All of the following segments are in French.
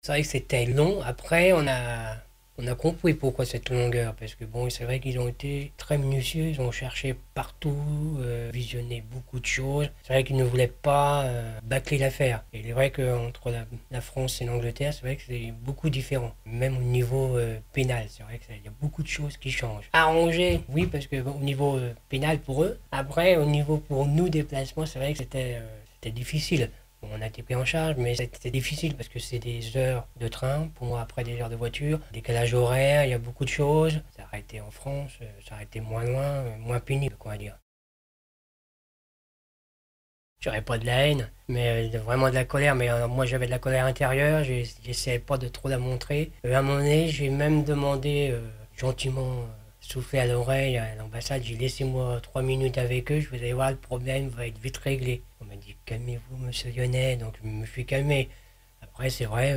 C'est vrai que c'était long. Après, on a compris pourquoi cette longueur. Parce que bon, c'est vrai qu'ils ont été très minutieux. Ils ont cherché partout, visionné beaucoup de choses. C'est vrai qu'ils ne voulaient pas bâcler l'affaire. Et il est vrai qu'entre la France et l'Angleterre, c'est vrai que c'est beaucoup différent. Même au niveau pénal, c'est vrai qu'il y a beaucoup de choses qui changent. Arrangé, oui, parce que bon, au niveau pénal pour eux. Après, au niveau pour nous, déplacements, c'est vrai que c'était difficile. Bon, on a été pris en charge, mais c'était difficile parce que c'est des heures de train, pour moi après des heures de voiture, décalage horaire, il y a beaucoup de choses. Ça aurait été en France, ça aurait été moins loin, moins pénible, quoi, à dire. J'aurais pas de la haine, mais vraiment de la colère. Mais moi, j'avais de la colère intérieure, j'essayais pas de trop la montrer. À un moment donné, j'ai même demandé gentiment, soufflé à l'oreille à l'ambassade, j'ai laissé moi 3 minutes avec eux, je vous allez voir, le problème va être vite réglé. On m'a dit, calmez-vous, monsieur Lyonnais, donc je me suis calmé. Après, c'est vrai,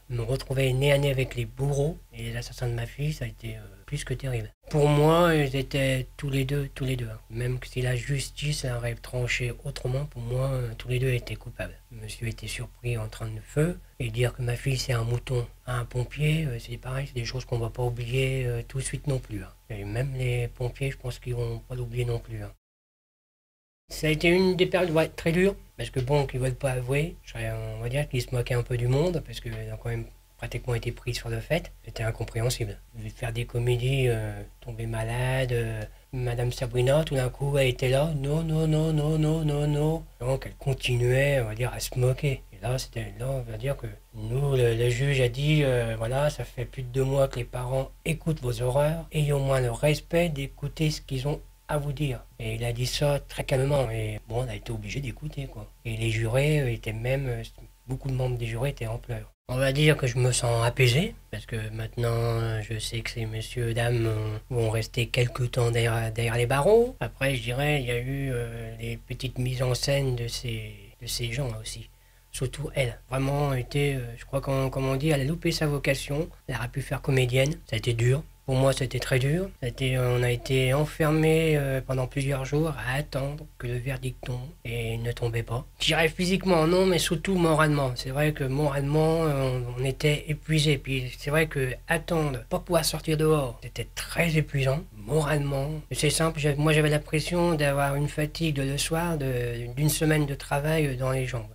me retrouver nez à nez avec les bourreaux et les assassins de ma fille, ça a été plus que terrible. Pour moi, ils étaient tous les deux, hein. Même si la justice aurait tranché autrement, pour moi, tous les deux étaient coupables. Monsieur était surpris en train de feu et dire que ma fille c'est un mouton à un pompier, c'est pareil, c'est des choses qu'on va pas oublier tout de suite non plus, hein. Et même les pompiers, je pense qu'ils vont pas l'oublier non plus, hein. Ça a été une des périodes, ouais, très dures, parce que bon, qu'ils veulent pas avouer, on va dire qu'ils se moquaient un peu du monde, parce qu'ils ont quand même pratiquement été pris sur le fait. C'était incompréhensible. Faire des comédies, tomber malade, Madame Sabrina, tout d'un coup, elle était là, non, non, non, non, non, non, non. Donc elle continuait, on va dire, à se moquer. Et là, on va dire que nous, le juge a dit, voilà, ça fait plus de 2 mois que les parents écoutent vos horreurs, ayez au moins le respect d'écouter ce qu'ils ont à vous dire. Et il a dit ça très calmement. Et bon, on a été obligé d'écouter, quoi. Et les jurés étaient même, beaucoup de membres des jurés étaient en pleurs. On va dire que je me sens apaisé, parce que maintenant je sais que ces messieurs, dames vont rester quelques temps derrière les barreaux. Après, je dirais, il y a eu les petites mises en scène de ces gens aussi. Surtout elle, vraiment été, je crois comme on dit, elle a loupé sa vocation, elle aurait pu faire comédienne, ça a été dur. Pour moi, c'était très dur. On a été enfermés pendant plusieurs jours à attendre que le verdict tombe et il ne tombait pas. Je dirais physiquement non, mais surtout moralement. C'est vrai que moralement, on était épuisés. Puis c'est vrai que attendre, pas pouvoir sortir dehors, c'était très épuisant. Moralement, c'est simple. Moi, j'avais l'impression d'avoir une fatigue de le soir d'une semaine de travail dans les jambes.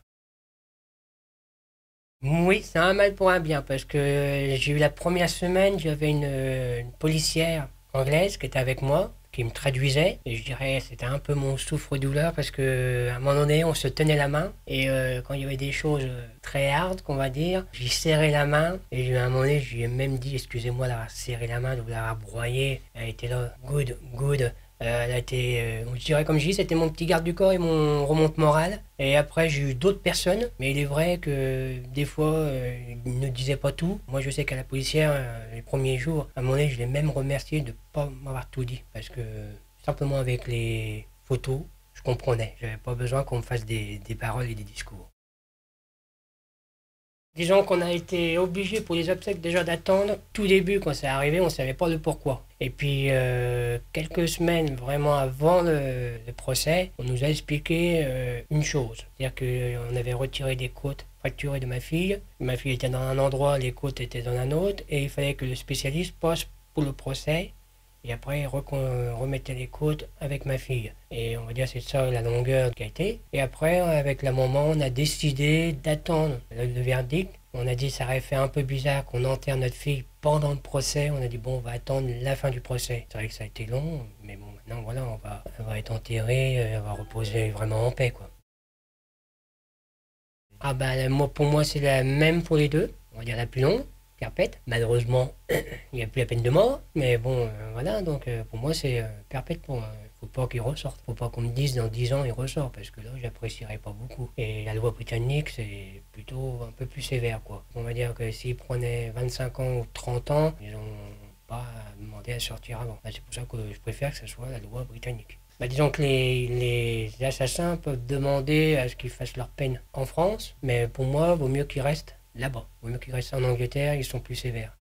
Oui, c'est un mal pour un bien, parce que j'ai eu la première semaine, j'avais une policière anglaise qui était avec moi, qui me traduisait, et je dirais c'était un peu mon souffre-douleur, parce que à un moment donné, on se tenait la main, et quand il y avait des choses très hard, qu'on va dire, j'y serrais la main, et à un moment donné, je lui ai même dit, excusez-moi d'avoir serré la main, de vous l'avoir broyé, elle était là, good, good. Elle a été, je dirais comme je dis, c'était mon petit garde du corps et mon remonte morale. Et après, j'ai eu d'autres personnes, mais il est vrai que des fois, ils ne disaient pas tout. Moi, je sais qu'à la policière, les premiers jours, à un moment donné, je l'ai même remercié de ne pas m'avoir tout dit. Parce que simplement avec les photos, je comprenais. J'avais pas besoin qu'on me fasse des paroles et des discours. Disons qu'on a été obligé pour les obsèques déjà d'attendre. Tout début, quand c'est arrivé, on ne savait pas le pourquoi. Et puis, quelques semaines vraiment avant le procès, on nous a expliqué une chose. C'est-à-dire qu'on avait retiré des côtes fracturées de ma fille. Ma fille était dans un endroit, les côtes étaient dans un autre. Et il fallait que le spécialiste passe pour le procès. Et après, remettait les côtes avec ma fille. Et on va dire c'est ça la longueur qui a été. Et après, avec la maman, on a décidé d'attendre le verdict. On a dit ça aurait fait un peu bizarre qu'on enterre notre fille pendant le procès. On a dit bon, on va attendre la fin du procès. C'est vrai que ça a été long, mais bon, maintenant voilà, elle va être enterrée, elle va reposer vraiment en paix, quoi. Ah bah moi, pour moi, c'est la même pour les deux. On va dire la plus longue, perpète. Malheureusement, il n'y a plus la peine de mort. Mais bon, voilà, donc pour moi, c'est perpète pour. Faut pas qu'il ressorte. Faut pas qu'on me dise dans 10 ans il ressort, parce que là, j'apprécierais pas beaucoup. Et la loi britannique, c'est plutôt un peu plus sévère, quoi. On va dire que s'ils prenaient 25 ans ou 30 ans, ils n'ont pas demandé à sortir avant. Bah, c'est pour ça que je préfère que ce soit la loi britannique. Bah, disons que les assassins peuvent demander à ce qu'ils fassent leur peine en France, mais pour moi, vaut mieux qu'ils restent là-bas. Vaut mieux qu'ils restent en Angleterre, ils sont plus sévères.